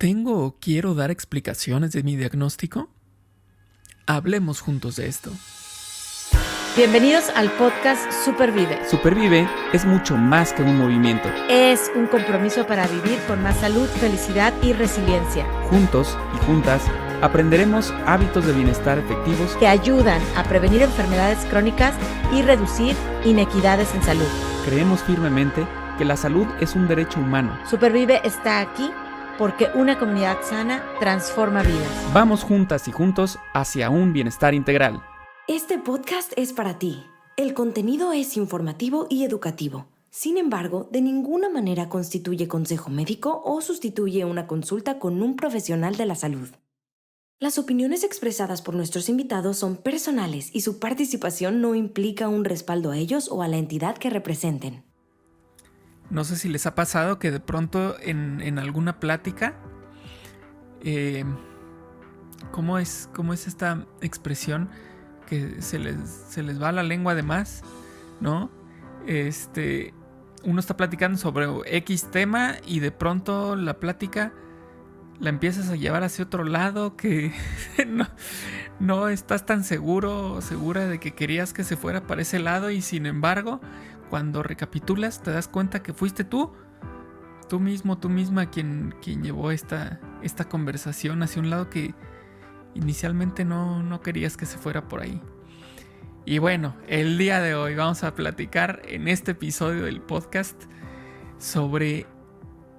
¿Tengo o quiero dar explicaciones de mi diagnóstico? Hablemos juntos de esto. Bienvenidos al podcast Supervive. Supervive es mucho más que un movimiento. Es un compromiso para vivir con más salud, felicidad y resiliencia. Juntos y juntas aprenderemos hábitos de bienestar efectivos Que ayudan a prevenir enfermedades crónicas y reducir inequidades en salud. Creemos firmemente que la salud es un derecho humano. Supervive está aquí porque una comunidad sana transforma vidas. Vamos juntas y juntos hacia un bienestar integral. Este podcast es para ti. El contenido es informativo y educativo. Sin embargo, de ninguna manera constituye consejo médico o sustituye una consulta con un profesional de la salud. Las opiniones expresadas por nuestros invitados son personales y su participación no implica un respaldo a ellos o a la entidad que representen. No sé si les ha pasado que de pronto en alguna plática, ¿cómo es esta expresión? Que se les va la lengua de más, ¿no? Uno está platicando sobre X tema y de pronto la plática la empiezas a llevar hacia otro lado que no estás tan seguro o segura de que querías que se fuera para ese lado, y sin embargo, cuando recapitulas te das cuenta que fuiste tú mismo, tú misma quien llevó esta conversación hacia un lado que inicialmente no querías que se fuera por ahí. Y bueno, el día de hoy vamos a platicar en este episodio del podcast sobre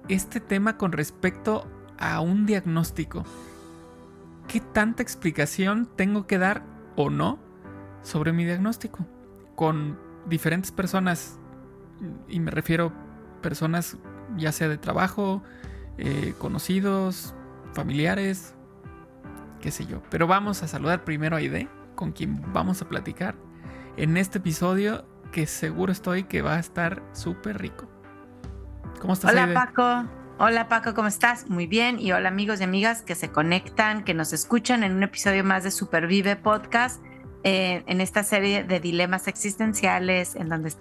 este tema con respecto a un diagnóstico. ¿Qué tanta explicación tengo que dar o no sobre mi diagnóstico? Con diferentes personas, y me refiero a personas ya sea de trabajo, conocidos, familiares, qué sé yo. Pero vamos a saludar primero a Aide, con quien vamos a platicar en este episodio, que seguro estoy que va a estar súper rico. ¿Cómo estás, Hola, Aide? Paco. Hola, Paco, ¿cómo estás? Muy bien. Y hola, amigos y amigas que se conectan, que nos escuchan en un episodio más de Supervive Podcast, en esta serie de dilemas existenciales, en donde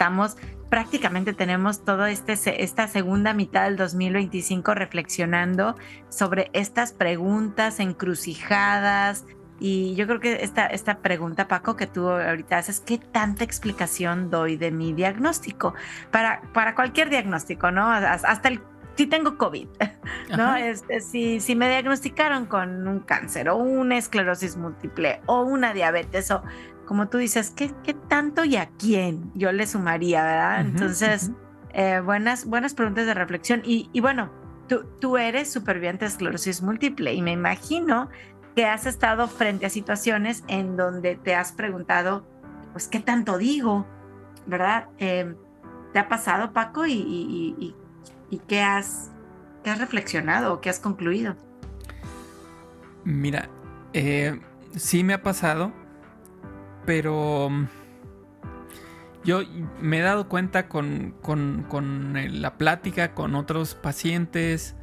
prácticamente tenemos toda esta segunda mitad del 2025 reflexionando sobre estas preguntas encrucijadas. Y yo creo que esta pregunta, Paco, que tú ahorita haces, ¿qué tanta explicación doy de mi diagnóstico? Para cualquier diagnóstico, ¿no? Hasta si tengo COVID, ¿no? Si me diagnosticaron con un cáncer o una esclerosis múltiple o una diabetes, o como tú dices, ¿qué tanto y a quién yo le sumaría, verdad? Entonces, buenas preguntas de reflexión. Y bueno, tú eres superviviente de esclerosis múltiple y me imagino que has estado frente a situaciones en donde te has preguntado, pues, ¿qué tanto digo? ¿Verdad? ¿Te ha pasado, Paco? ¿Y qué has reflexionado o qué has concluido? Mira, sí me ha pasado, pero yo me he dado cuenta con la plática con otros pacientes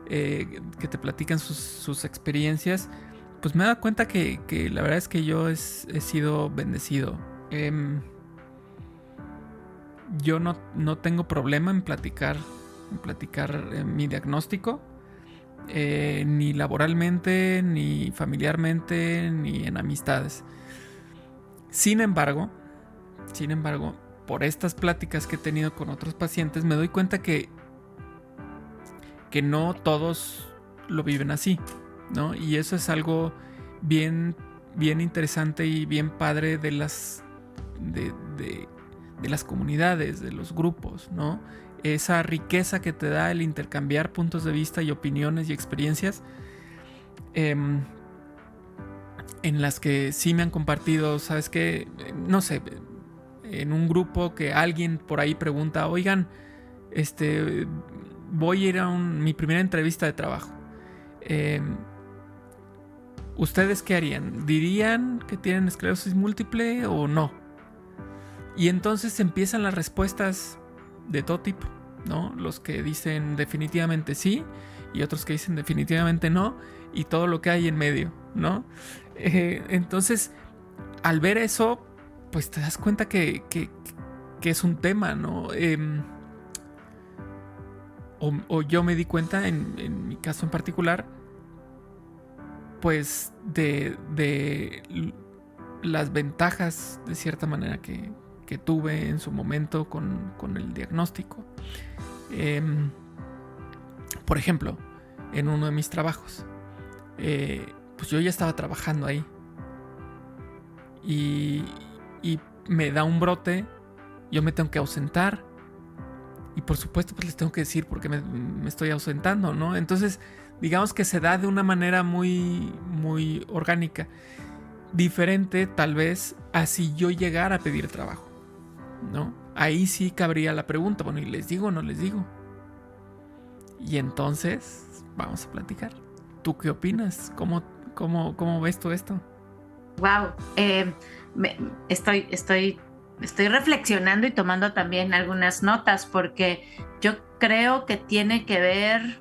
que te platican sus experiencias. Pues me he dado cuenta que la verdad es que yo he sido bendecido. Yo no tengo problema en platicar mi diagnóstico, ni laboralmente, ni familiarmente, ni en amistades. Sin embargo, por estas pláticas que he tenido con otros pacientes, me doy cuenta que no todos lo viven así, ¿no? Y eso es algo bien interesante y bien padre de las comunidades, de los grupos, ¿no? Esa riqueza que te da el intercambiar puntos de vista y opiniones y experiencias, en las que sí me han compartido, ¿sabes qué? No sé, en un grupo que alguien por ahí pregunta, oigan, voy a ir a mi primera entrevista de trabajo. ¿Ustedes qué harían? ¿Dirían que tienen esclerosis múltiple o no? Y entonces empiezan las respuestas de todo tipo, ¿no? Los que dicen definitivamente sí y otros que dicen definitivamente no, y todo lo que hay en medio, ¿no? Entonces, al ver eso, pues te das cuenta que es un tema, ¿no? o yo me di cuenta, en mi caso en particular, pues de las ventajas de cierta manera que tuve en su momento con el diagnóstico. Por ejemplo, en uno de mis trabajos, pues yo ya estaba trabajando ahí y me da un brote, yo me tengo que ausentar y por supuesto pues les tengo que decir por qué me estoy ausentando, ¿no? Entonces digamos que se da de una manera muy, muy orgánica, diferente tal vez a si yo llegara a pedir trabajo, ¿no? Ahí sí cabría la pregunta, bueno, ¿y les digo o no les digo? Y entonces vamos a platicar. ¿Tú qué opinas? ¿Cómo ves tú esto? Wow, estoy reflexionando y tomando también algunas notas, porque yo creo que tiene que ver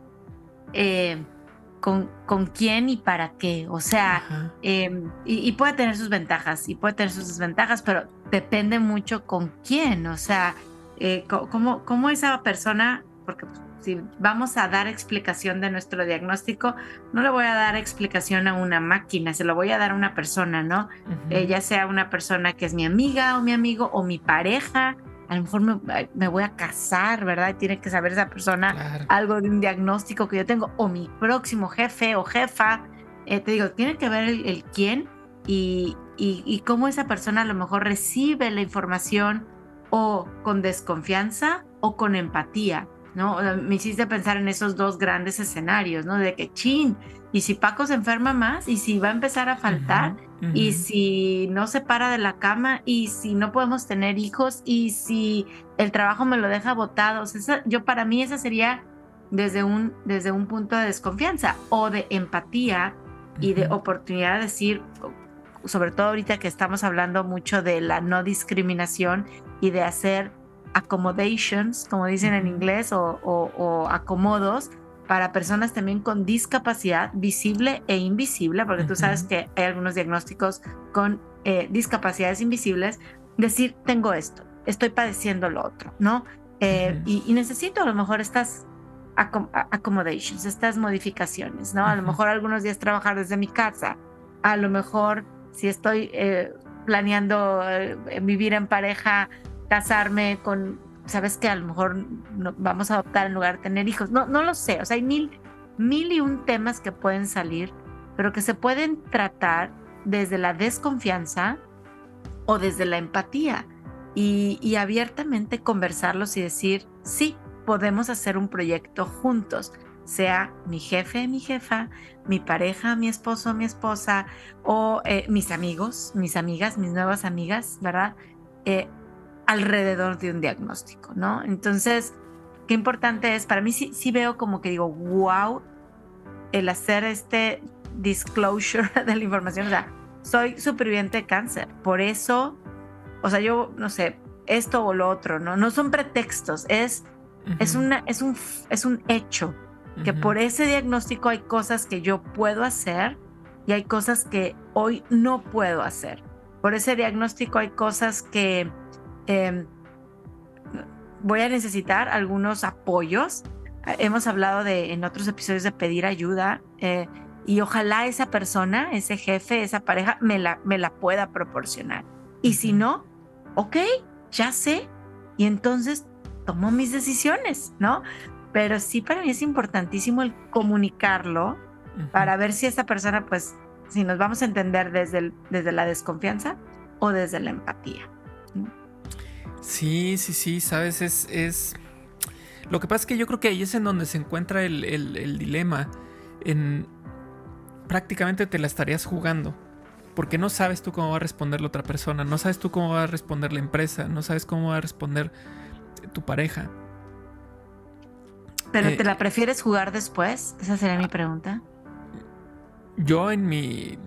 con quién y para qué. O sea, y puede tener sus ventajas y puede tener sus desventajas, pero depende mucho con quién. O sea, cómo esa persona, porque si vamos a dar explicación de nuestro diagnóstico, no le voy a dar explicación a una máquina, se lo voy a dar a una persona, ¿no? Ya sea una persona que es mi amiga o mi amigo o mi pareja. A lo mejor me voy a casar, ¿verdad? Y tiene que saber esa persona algo de un diagnóstico que yo tengo, o mi próximo jefe o jefa. Te digo, tiene que ver el quién y cómo esa persona a lo mejor recibe la información, o con desconfianza o con empatía, ¿no? Me hiciste pensar en esos dos grandes escenarios, ¿no? De que, chin, ¿y si Paco se enferma más? ¿Y si va a empezar a faltar? ¿Y si no se para de la cama? ¿Y si no podemos tener hijos? ¿Y si el trabajo me lo deja botado? O sea, para mí esa sería desde un punto de desconfianza o de empatía y de oportunidad de decir, sobre todo ahorita que estamos hablando mucho de la no discriminación y de hacer accommodations, como dicen en inglés, o acomodos para personas también con discapacidad visible e invisible, porque tú sabes que hay algunos diagnósticos con discapacidades invisibles. Decir, tengo esto, estoy padeciendo lo otro, ¿no? Y necesito a lo mejor estas accommodations, estas modificaciones, ¿no? A lo mejor algunos días trabajar desde mi casa, a lo mejor si estoy planeando vivir en pareja, casarme con, sabes que a lo mejor vamos a adoptar en lugar de tener hijos, no lo sé, o sea, hay mil y un temas que pueden salir, pero que se pueden tratar desde la desconfianza o desde la empatía y abiertamente conversarlos y decir, sí, podemos hacer un proyecto juntos, sea mi jefe, mi jefa, mi pareja, mi esposo, mi esposa, o mis amigos, mis amigas, mis nuevas amigas, ¿verdad? Alrededor de un diagnóstico, ¿no? Entonces, qué importante es, para mí sí veo como que digo, wow, el hacer este disclosure de la información, o sea, soy superviviente de cáncer, por eso, o sea, yo, no sé, esto o lo otro, ¿no? No son pretextos, es un hecho, que por ese diagnóstico hay cosas que yo puedo hacer y hay cosas que hoy no puedo hacer. Por ese diagnóstico hay cosas que voy a necesitar algunos apoyos. Hemos hablado en otros episodios de pedir ayuda y ojalá esa persona, ese jefe, esa pareja me la pueda proporcionar. Y si no, ok, ya sé, y entonces tomo mis decisiones, ¿no? Pero sí, para mí es importantísimo el comunicarlo para ver si esta persona, pues, si nos vamos a entender desde la desconfianza o desde la empatía. Sí, sabes, es... Lo que pasa es que yo creo que ahí es en donde se encuentra el dilema. Prácticamente te la estarías jugando, porque no sabes tú cómo va a responder la otra persona, no sabes tú cómo va a responder la empresa, no sabes cómo va a responder tu pareja. ¿Pero te la prefieres jugar después? Esa sería mi pregunta. Yo en mi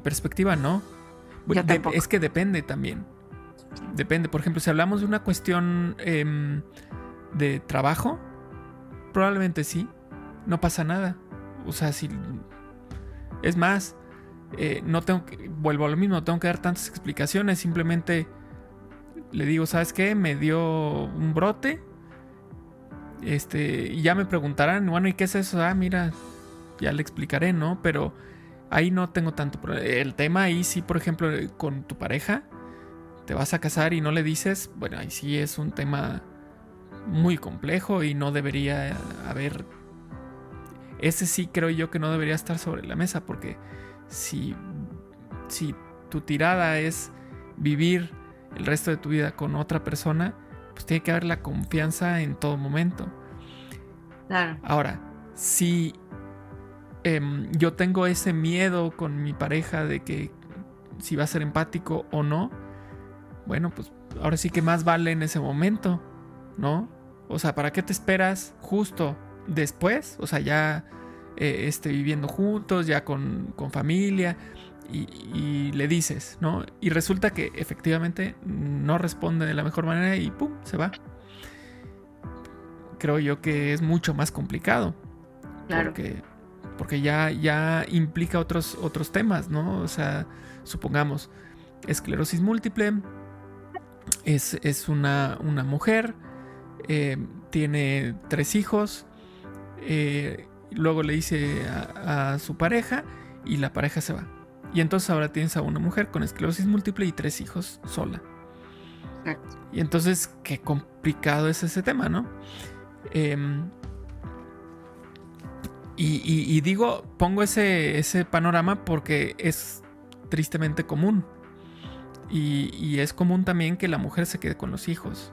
perspectiva no. Es que depende también. Depende. Por ejemplo, si hablamos de una cuestión de trabajo, probablemente sí. No pasa nada. O sea, si... Es más, no tengo que... Vuelvo a lo mismo, no tengo que dar tantas explicaciones. Simplemente le digo, ¿sabes qué? Me dio un brote. Y ya me preguntarán, bueno, ¿y qué es eso? Mira, ya le explicaré, ¿no? Pero ahí no tengo tanto problema. El tema ahí sí, por ejemplo, con tu pareja, te vas a casar y no le dices, bueno, ahí sí es un tema muy complejo y no debería haber... Ese sí creo yo que no debería estar sobre la mesa, porque si tu tirada es vivir el resto de tu vida con otra persona, pues tiene que haber la confianza en todo momento. Claro. Ahora, si yo tengo ese miedo con mi pareja de que si va a ser empático o no, bueno, pues ahora sí que más vale en ese momento, ¿no? O sea, ¿para qué te esperas justo después? O sea, ya viviendo juntos, ya con familia, y le dices, ¿no? Y resulta que efectivamente no responde de la mejor manera y ¡pum! Se va. Creo yo que es mucho más complicado. Claro. Porque ya implica otros temas, ¿no? O sea, supongamos, esclerosis múltiple, es una mujer, tiene 3 hijos, luego le dice a su pareja y la pareja se va. Y entonces ahora tienes a una mujer con esclerosis múltiple y 3 hijos sola. Exacto. Y entonces, qué complicado es ese tema, ¿no? Y digo, pongo ese panorama porque es tristemente común. Y es común también que la mujer se quede con los hijos.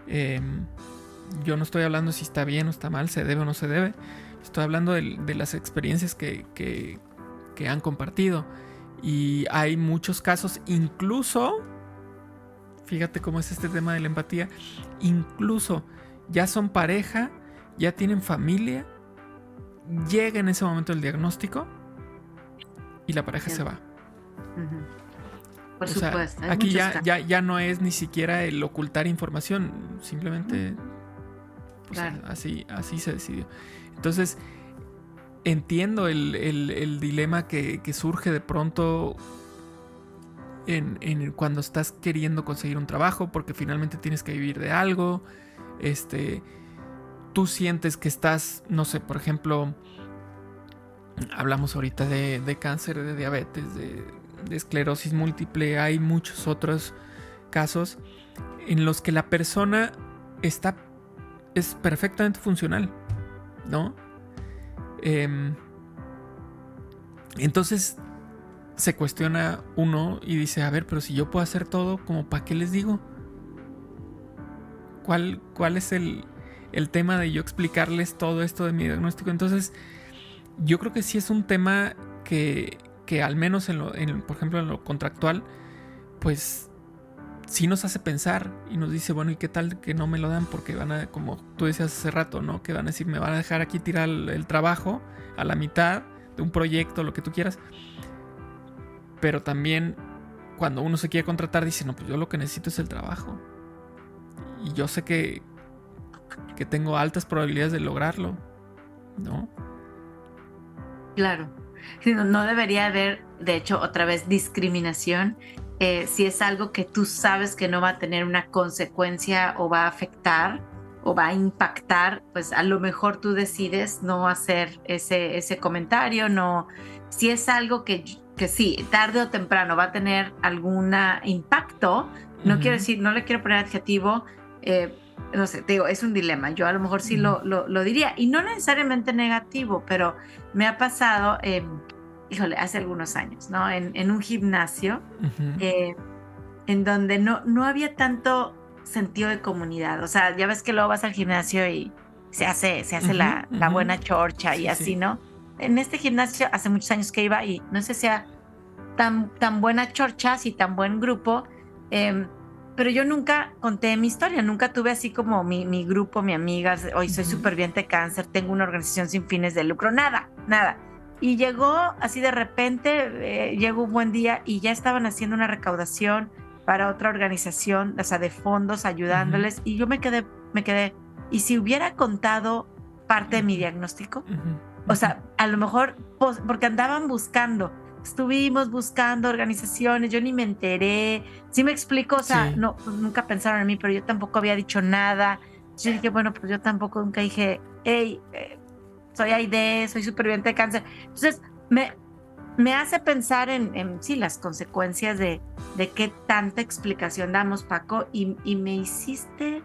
Yo no estoy hablando si está bien o está mal, se debe o no se debe. Estoy hablando de las experiencias que han compartido. Y hay muchos casos, incluso, fíjate cómo es este tema de la empatía, incluso ya son pareja, ya tienen familia, llega en ese momento el diagnóstico y la pareja se va. Por supuesto. Sea, aquí ya no es ni siquiera el ocultar información, simplemente pues, claro. así se decidió. Entonces, entiendo el dilema que surge de pronto en cuando estás queriendo conseguir un trabajo, porque finalmente tienes que vivir de algo. Tú sientes que estás, no sé, por ejemplo, hablamos ahorita de cáncer, de diabetes, de esclerosis múltiple. Hay muchos otros casos en los que la persona es perfectamente funcional, ¿no? Entonces se cuestiona uno y dice, a ver, pero si yo puedo hacer todo, ¿como para qué les digo? ¿Cuál es el tema de yo explicarles todo esto de mi diagnóstico? Entonces, yo creo que sí es un tema que al menos por ejemplo, en lo contractual, pues sí nos hace pensar y nos dice, bueno, ¿y qué tal que no me lo dan? Porque van a, como tú decías hace rato, ¿no? Que van a decir, me van a dejar aquí tirar el trabajo a la mitad de un proyecto, lo que tú quieras. Pero también cuando uno se quiere contratar, dice, no, pues yo lo que necesito es el trabajo. Y yo sé que tengo altas probabilidades de lograrlo, ¿no? Claro. No debería haber, de hecho, otra vez discriminación. Si es algo que tú sabes que no va a tener una consecuencia o va a afectar o va a impactar, pues a lo mejor tú decides no hacer ese comentario. No, si es algo que sí, tarde o temprano va a tener algún impacto, no quiero decir, no le quiero poner adjetivo, no sé, te digo, es un dilema. Yo a lo mejor sí lo diría, y no necesariamente negativo, pero me ha pasado, hace algunos años, ¿no? En un gimnasio, en donde no había tanto sentido de comunidad. O sea, ya ves que luego vas al gimnasio y se hace la buena chorcha y así, ¿no? En este gimnasio hace muchos años que iba y no sé si sea tan buena chorcha, y tan buen grupo, pero yo nunca conté mi historia, nunca tuve así como mi grupo, mi amigas, hoy soy superviviente de cáncer, tengo una organización sin fines de lucro, nada. Y llegó así de repente, llegó un buen día y ya estaban haciendo una recaudación para otra organización, o sea, de fondos, ayudándoles, y yo me quedé, ¿y si hubiera contado parte de mi diagnóstico? O sea, a lo mejor, porque estuvimos buscando organizaciones, yo ni me enteré, ¿sí me explico? O sea, no, nunca pensaron en mí, pero yo tampoco había dicho nada. Yo dije, bueno, pues yo tampoco nunca dije, hey, soy AIDS, soy superviviente de cáncer. Entonces, me hace pensar en sí, las consecuencias de qué tanta explicación damos, Paco, y me hiciste,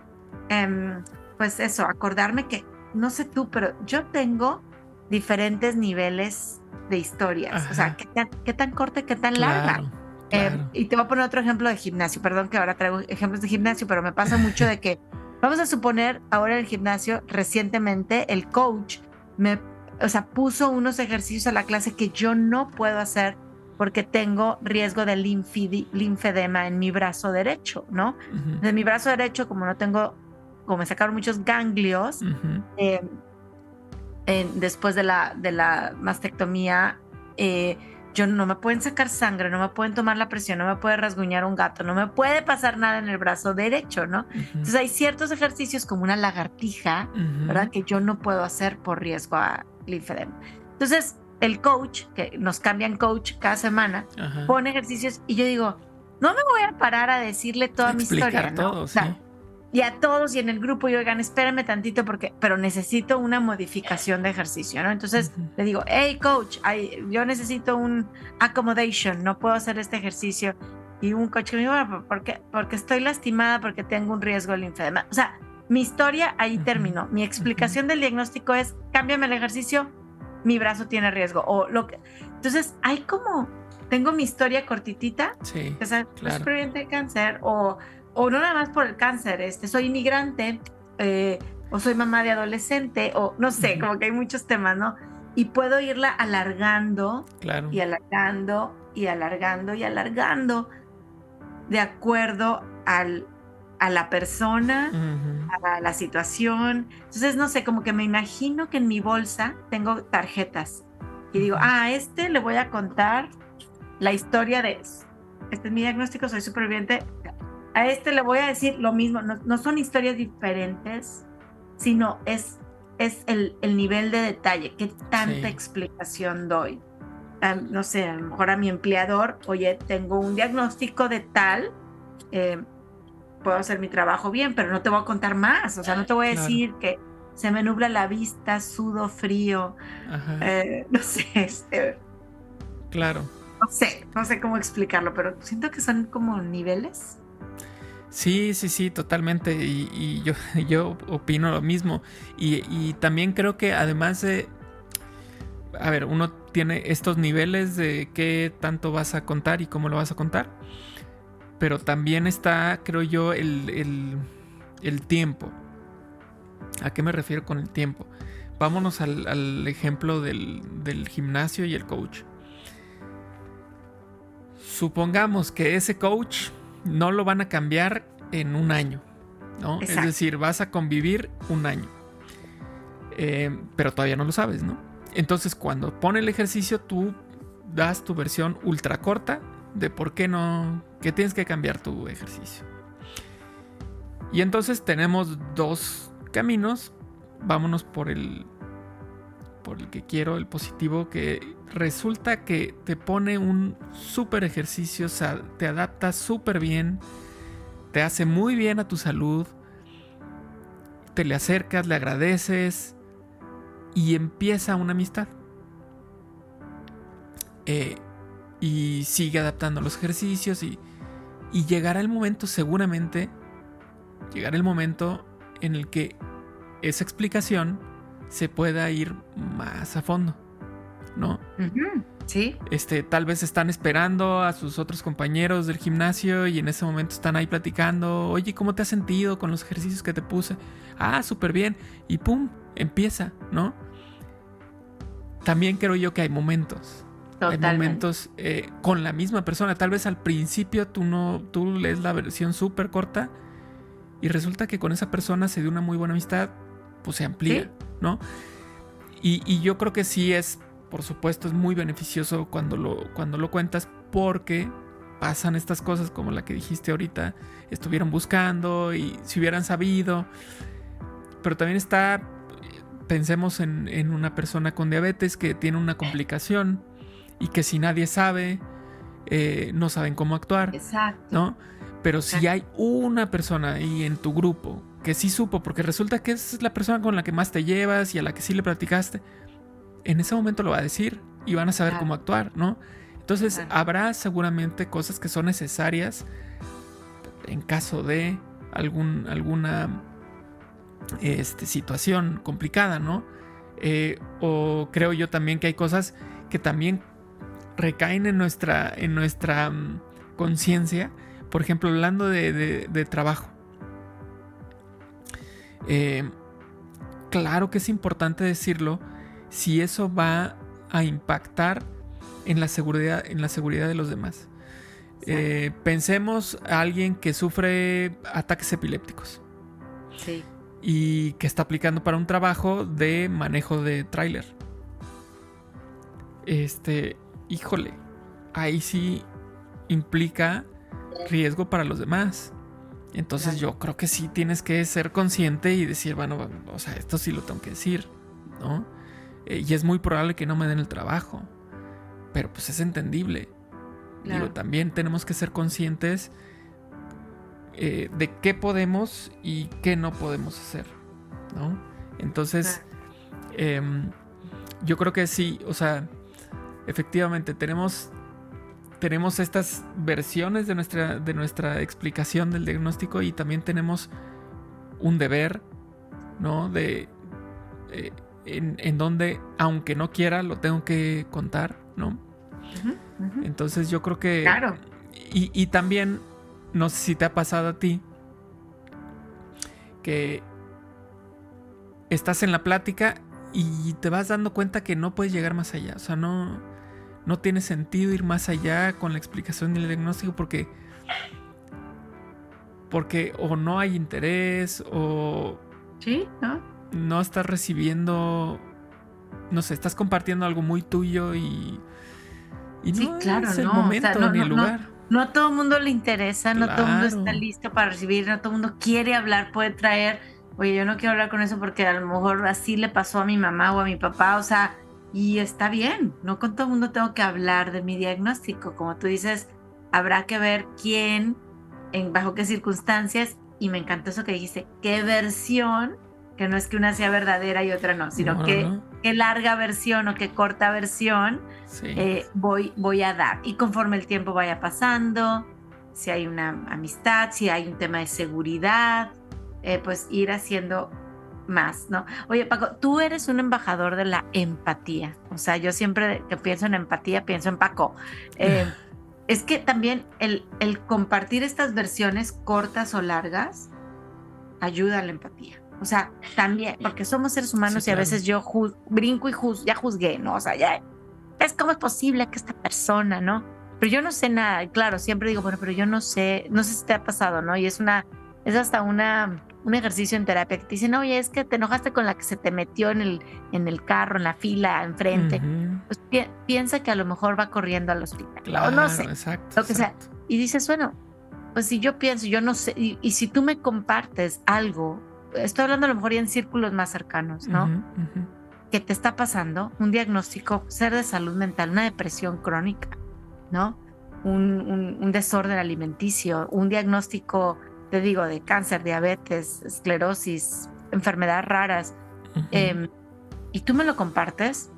pues eso, acordarme que, no sé tú, pero yo tengo diferentes niveles de historias. Ajá. O sea, qué tan corta y qué tan larga. Claro. Y te voy a poner otro ejemplo de gimnasio. Perdón que ahora traigo ejemplos de gimnasio, pero me pasa mucho de que, vamos a suponer, ahora en el gimnasio, recientemente, el coach puso unos ejercicios a la clase que yo no puedo hacer porque tengo riesgo de linfedema en mi brazo derecho, ¿no? Uh-huh. De mi brazo derecho, como me sacaron muchos ganglios, Uh-huh. después de la mastectomía, yo no me pueden sacar sangre, no me pueden tomar la presión, no me puede rasguñar un gato, no me puede pasar nada en el brazo derecho, ¿no? Uh-huh. Entonces hay ciertos ejercicios como una lagartija, Uh-huh. ¿verdad? Que yo no puedo hacer por riesgo a linfedema. Entonces el coach, que nos cambian coach cada semana, Ajá. pone ejercicios y yo digo, no me voy a parar a decirle toda mi historia, ¿no? Todo, sí. Y a todos y en el grupo, y oigan, espérenme tantito pero necesito una modificación de ejercicio, ¿no? Entonces le digo, hey coach, yo necesito un accommodation, no puedo hacer este ejercicio. Y un coach que me dijo, bueno, ¿por qué? Porque estoy lastimada, porque tengo un riesgo de linfedema. O sea, mi historia ahí terminó. Mi explicación del diagnóstico es, cámbiame el ejercicio, mi brazo tiene riesgo. Entonces, tengo mi historia cortitita, Sí, que soy claro. superviviente de cáncer, o no nada más por el cáncer, soy inmigrante, o soy mamá de adolescente, o no sé, como que hay muchos temas, ¿no? Y puedo irla alargando, claro. y alargando, y alargando, y alargando, de acuerdo a la persona, Uh-huh. a la situación. Entonces, no sé, como que me imagino que en mi bolsa tengo tarjetas, y digo, a le voy a contar la historia de, este es mi diagnóstico, soy superviviente. A le voy a decir lo mismo, no son historias diferentes, sino es el nivel de detalle, qué tanta explicación doy. No sé, a lo mejor a mi empleador, oye, tengo un diagnóstico de tal, puedo hacer mi trabajo bien, pero no te voy a contar más, o sea, no te voy a decir que se me nubla la vista, sudo frío, no sé, claro. No sé cómo explicarlo, pero siento que son como niveles. Sí, totalmente. Y yo opino lo mismo. Y también creo que además de... A ver, uno tiene estos niveles de qué tanto vas a contar y cómo lo vas a contar. Pero también está, creo yo, el tiempo. ¿A qué me refiero con el tiempo? Vámonos al ejemplo del gimnasio y el coach. Supongamos que ese coach no lo van a cambiar en un año, ¿no? Exacto. Es decir, vas a convivir un año. Pero todavía no lo sabes, ¿no? Entonces, cuando pone el ejercicio, tú das tu versión ultra corta de por qué no, que tienes que cambiar tu ejercicio. Y entonces tenemos dos caminos. Vámonos por el que quiero, el positivo, que resulta que te pone un súper ejercicio, o sea, te adapta súper bien, te hace muy bien a tu salud, te le acercas, le agradeces y empieza una amistad. Y sigue adaptando los ejercicios y llegará el momento, seguramente, llegará el momento en el que esa explicación se pueda ir más a fondo, ¿no? Sí. Tal vez están esperando a sus otros compañeros del gimnasio y en ese momento están ahí platicando, oye, ¿cómo te has sentido con los ejercicios que te puse? Ah, súper bien. Y pum, empieza, ¿no? También creo yo que hay momentos. Totalmente. Hay momentos con la misma persona. Tal vez al principio tú lees la versión súper corta y resulta que con esa persona se dio una muy buena amistad, pues se amplía, ¿sí? ¿No? Y yo creo que sí es, por supuesto, es muy beneficioso cuando lo cuentas, porque pasan estas cosas como la que dijiste ahorita, estuvieron buscando y si hubieran sabido. Pero también pensemos en una persona con diabetes que tiene una complicación y que si nadie sabe, no saben cómo actuar. Exacto. ¿No? Pero si hay una persona ahí en tu grupo que sí supo, porque resulta que es la persona con la que más te llevas y a la que sí le platicaste, en ese momento lo va a decir y van a saber cómo actuar, ¿no? Entonces habrá seguramente cosas que son necesarias en caso de alguna situación complicada, ¿no? O creo yo también que hay cosas que también recaen en nuestra conciencia. Por ejemplo, hablando de trabajo. Claro que es importante decirlo si eso va a impactar en la seguridad de los demás. Pensemos a alguien que sufre ataques epilépticos. Sí. Y que está aplicando para un trabajo de manejo de tráiler. Híjole, ahí sí implica riesgo para los demás. Entonces yo creo que sí tienes que ser consciente y decir, bueno, o sea, esto sí lo tengo que decir, ¿no? Y es muy probable que no me den el trabajo, pero pues es entendible. Claro. Digo, también tenemos que ser conscientes de qué podemos y qué no podemos hacer, ¿no? Entonces, yo creo que sí, o sea, efectivamente tenemos estas versiones de nuestra explicación del diagnóstico y también tenemos un deber, ¿no? En donde, aunque no quiera, lo tengo que contar, ¿no? Entonces yo creo que... Claro. Y también, no sé si te ha pasado a ti, que estás en la plática y te vas dando cuenta que no puedes llegar más allá. O sea, no tiene sentido ir más allá con la explicación del diagnóstico porque o no hay interés o sí, ¿no? No estás recibiendo, no sé, estás compartiendo algo muy tuyo y sí, no claro, es el momento ni el lugar. No a todo el mundo le interesa, Claro. No todo el mundo está listo para recibir, no todo el mundo quiere hablar, puede traer, oye, yo no quiero hablar con eso porque a lo mejor así le pasó a mi mamá o a mi papá, o sea, y está bien, no con todo el mundo tengo que hablar de mi diagnóstico, como tú dices, habrá que ver quién, bajo qué circunstancias, y me encantó eso que dijiste, qué versión, que no es que una sea verdadera y otra no, sino qué larga versión o qué corta versión voy a dar. Y conforme el tiempo vaya pasando, si hay una amistad, si hay un tema de seguridad, pues ir haciendo más, ¿no? Oye, Paco, tú eres un embajador de la empatía. O sea, yo siempre que pienso en empatía, pienso en Paco. Es que también el compartir estas versiones cortas o largas ayuda a la empatía. O sea, también, porque somos seres humanos y a veces yo brinco y ya juzgué, ¿no? O sea, ya es cómo es posible que esta persona, ¿no? Pero yo no sé nada. Y claro, siempre digo, bueno, pero yo no sé si te ha pasado, ¿no? Y es hasta un ejercicio en terapia que te dicen, oye, es que te enojaste con la que se te metió en el carro, en la fila, enfrente. Pues piensa que a lo mejor va corriendo al hospital. Claro, o no sé, exacto, lo que sea. Y dices, bueno, pues si yo pienso, yo no sé, y si tú me compartes algo, estoy hablando a lo mejor ya en círculos más cercanos, ¿no? Que te está pasando, un diagnóstico, ser de salud mental, una depresión crónica, ¿no? Un desorden alimenticio, un diagnóstico, te digo, de cáncer, diabetes, esclerosis, enfermedades raras, y tú me lo compartes,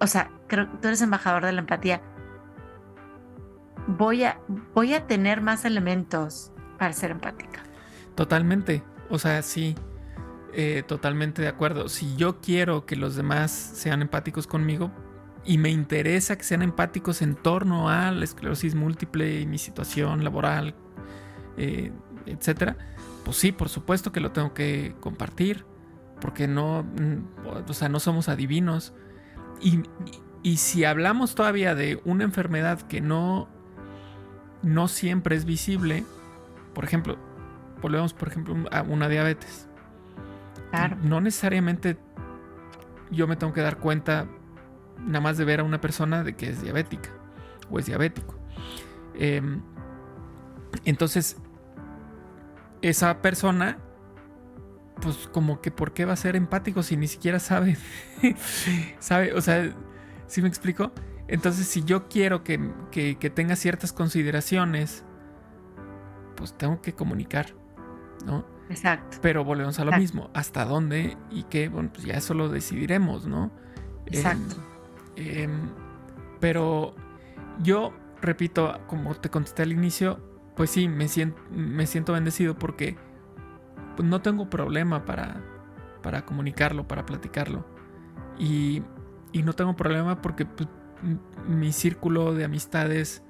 o sea, creo que tú eres embajador de la empatía, voy a tener más elementos para ser empática. Totalmente, o sea, sí, totalmente de acuerdo. Si yo quiero que los demás sean empáticos conmigo y me interesa que sean empáticos en torno a la esclerosis múltiple y mi situación laboral, etcétera, pues sí, por supuesto que lo tengo que compartir, porque no somos adivinos. Y si hablamos todavía de una enfermedad que no siempre es visible, por ejemplo, volvemos a una diabetes. Claro. No necesariamente yo me tengo que dar cuenta nada más de ver a una persona de que es diabética o es diabético. Entonces, esa persona, pues como que ¿por qué va a ser empático si ni siquiera sabe? O sea, ¿sí me explico? Entonces, si yo quiero que tenga ciertas consideraciones, pues tengo que comunicar, ¿no? Exacto. Pero volvemos a lo mismo. ¿Hasta dónde y qué? Bueno, pues ya eso lo decidiremos, ¿no? Exacto. Pero yo, repito, como te contesté al inicio, pues sí, me siento bendecido porque pues, no tengo problema para comunicarlo, para platicarlo. Y no tengo problema porque pues, mi círculo de amistades,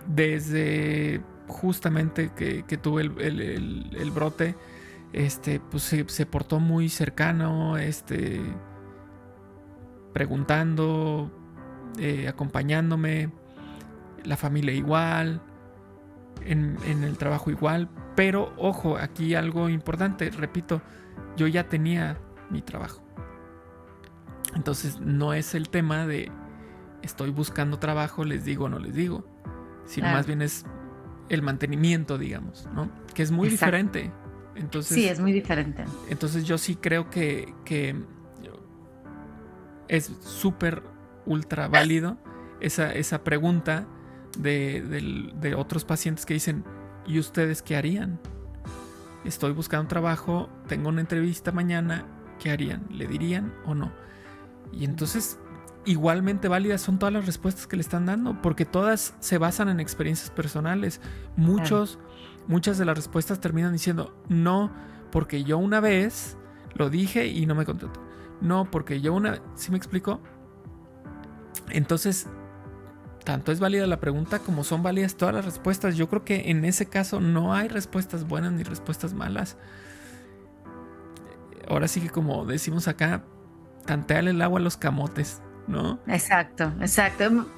desde justamente que tuve el brote, pues se portó muy cercano, preguntando, acompañándome, la familia igual, en el trabajo igual. Pero ojo, aquí algo importante, repito, yo ya tenía mi trabajo. Entonces no es el tema de estoy buscando trabajo, les digo o no les digo, sino más bien es el mantenimiento, digamos, ¿no? Que es muy diferente. Entonces, sí, es muy diferente. Entonces yo sí creo que es súper ultra válido esa pregunta de otros pacientes que dicen, ¿y ustedes qué harían? Estoy buscando trabajo, tengo una entrevista mañana, ¿qué harían? ¿Le dirían o no? Y entonces, igualmente válidas son todas las respuestas que le están dando, porque todas se basan en experiencias personales. Muchas de las respuestas terminan diciendo, no, porque yo una vez lo dije y no me contestó. No, porque yo ¿sí me explico? Entonces, tanto es válida la pregunta como son válidas todas las respuestas. Yo creo que en ese caso no hay respuestas buenas ni respuestas malas. Ahora sí que, como decimos acá, tanteale el agua a los camotes, ¿no? Exacto.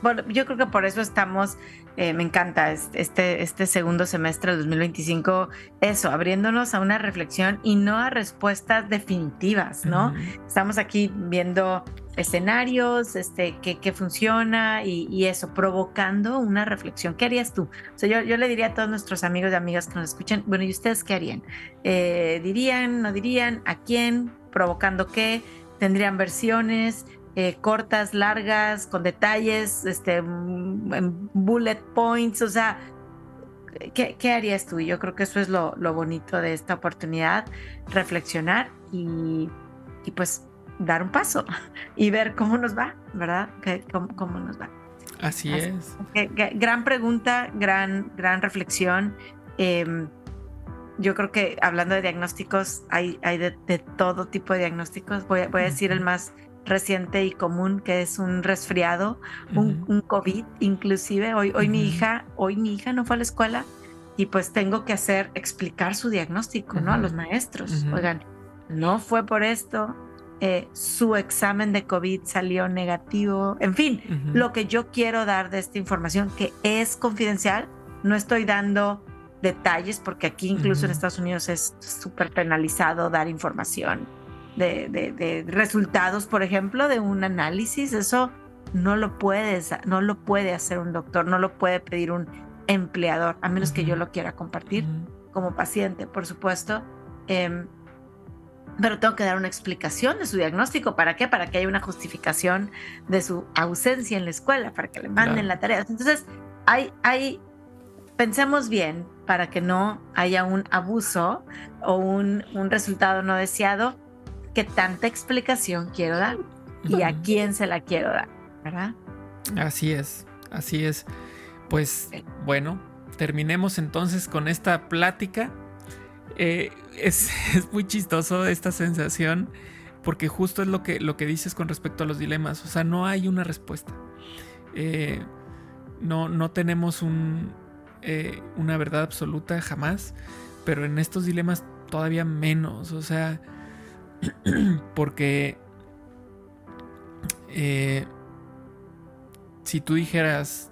Bueno, yo creo que por eso estamos, me encanta este segundo semestre del 2025, eso, abriéndonos a una reflexión y no a respuestas definitivas, ¿no? Uh-huh. Estamos aquí viendo escenarios, qué funciona y eso, provocando una reflexión. ¿Qué harías tú? O sea, yo le diría a todos nuestros amigos y amigas que nos escuchan, bueno, ¿y ustedes qué harían? ¿Dirían, no dirían? ¿A quién? ¿Provocando qué? ¿Tendrían versiones cortas, largas, con detalles, en bullet points? O sea, ¿qué harías tú? Y yo creo que eso es lo bonito de esta oportunidad, reflexionar y pues dar un paso y ver cómo nos va, ¿verdad? ¿Cómo nos va? Así es. Gran pregunta, gran reflexión. Yo creo que hablando de diagnósticos, hay de todo tipo de diagnósticos. Voy a decir el más reciente y común, que es un resfriado, un COVID inclusive. Hoy mi hija no fue a la escuela y pues tengo que explicar su diagnóstico, ¿no? A los maestros. Oigan, no fue por esto, su examen de COVID salió negativo. En fin, lo que yo quiero dar de esta información, que es confidencial, no estoy dando detalles, porque aquí incluso en Estados Unidos es súper penalizado dar información de resultados, por ejemplo, de un análisis. Eso no lo puede hacer un doctor, no lo puede pedir un empleador, a menos que yo lo quiera compartir como paciente, por supuesto. Pero tengo que dar una explicación de su diagnóstico. ¿Para qué? Para que haya una justificación de su ausencia en la escuela, para que le manden la tarea. Entonces, pensemos bien para que no haya un abuso o un resultado no deseado. ¿Qué tanta explicación quiero dar? ¿Y a quién se la quiero dar? ¿Verdad? Así es. Pues bueno, terminemos entonces con esta plática. Es muy chistoso esta sensación, porque justo es lo que dices con respecto a los dilemas. O sea, no hay una respuesta. No tenemos una verdad absoluta jamás, pero en estos dilemas todavía menos. O sea, porque si tú dijeras,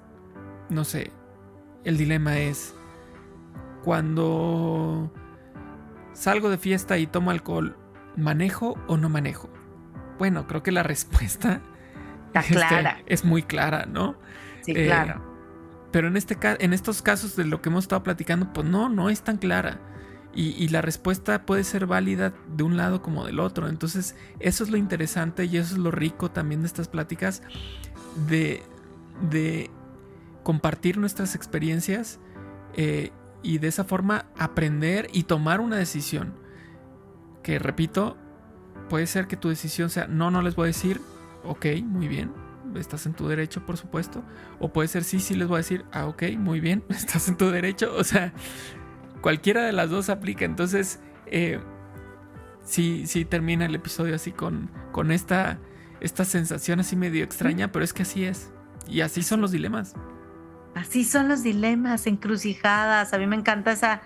no sé, el dilema es: cuando salgo de fiesta y tomo alcohol, ¿manejo o no manejo? Bueno, creo que la respuesta está clara. Es muy clara, ¿no? Sí, claro. Pero en estos casos de lo que hemos estado platicando, pues no es tan clara. Y la respuesta puede ser válida de un lado como del otro. Entonces, eso es lo interesante y eso es lo rico también de estas pláticas, de compartir nuestras experiencias y de esa forma aprender y tomar una decisión. Que repito, puede ser que tu decisión sea no les voy a decir, ok, muy bien, estás en tu derecho, por supuesto. O puede ser sí les voy a decir, ok, muy bien, estás en tu derecho. O sea, cualquiera de las dos aplica. Entonces, sí termina el episodio así con esta sensación así medio extraña, pero es que así es. Y así son los dilemas. Así son los dilemas, encrucijadas. A mí me encanta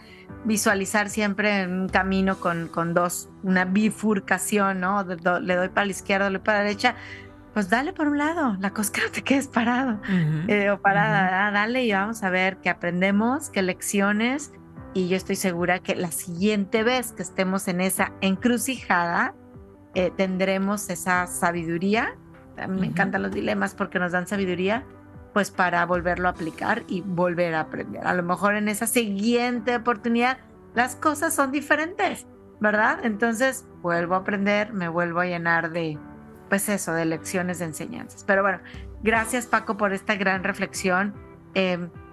visualizar siempre un camino con dos, una bifurcación, ¿no? Le doy para la izquierda, le doy para la derecha. Pues dale por un lado, la cosa que no te quedes parado o parada, dale y vamos a ver qué aprendemos, qué lecciones. Y yo estoy segura que la siguiente vez que estemos en esa encrucijada, tendremos esa sabiduría. A mí me encantan los dilemas porque nos dan sabiduría, pues para volverlo a aplicar y volver a aprender. A lo mejor en esa siguiente oportunidad las cosas son diferentes, ¿verdad? Entonces vuelvo a aprender, me vuelvo a llenar de lecciones, de enseñanzas. Pero bueno, gracias Paco por esta gran reflexión.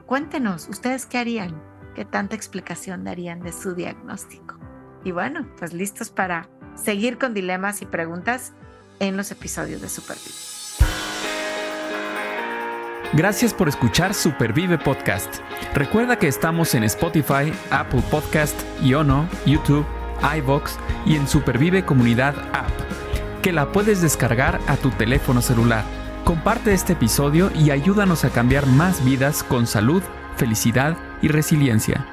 Cuéntenos, ¿ustedes qué harían? ¿Qué tanta explicación darían de su diagnóstico? Y bueno, pues listos para seguir con dilemas y preguntas en los episodios de Supervive. Gracias por escuchar Supervive Podcast. Recuerda que estamos en Spotify, Apple Podcast, Iono, YouTube, iVoox y en Supervive Comunidad App, que la puedes descargar a tu teléfono celular. Comparte este episodio y ayúdanos a cambiar más vidas con salud, felicidad y resiliencia.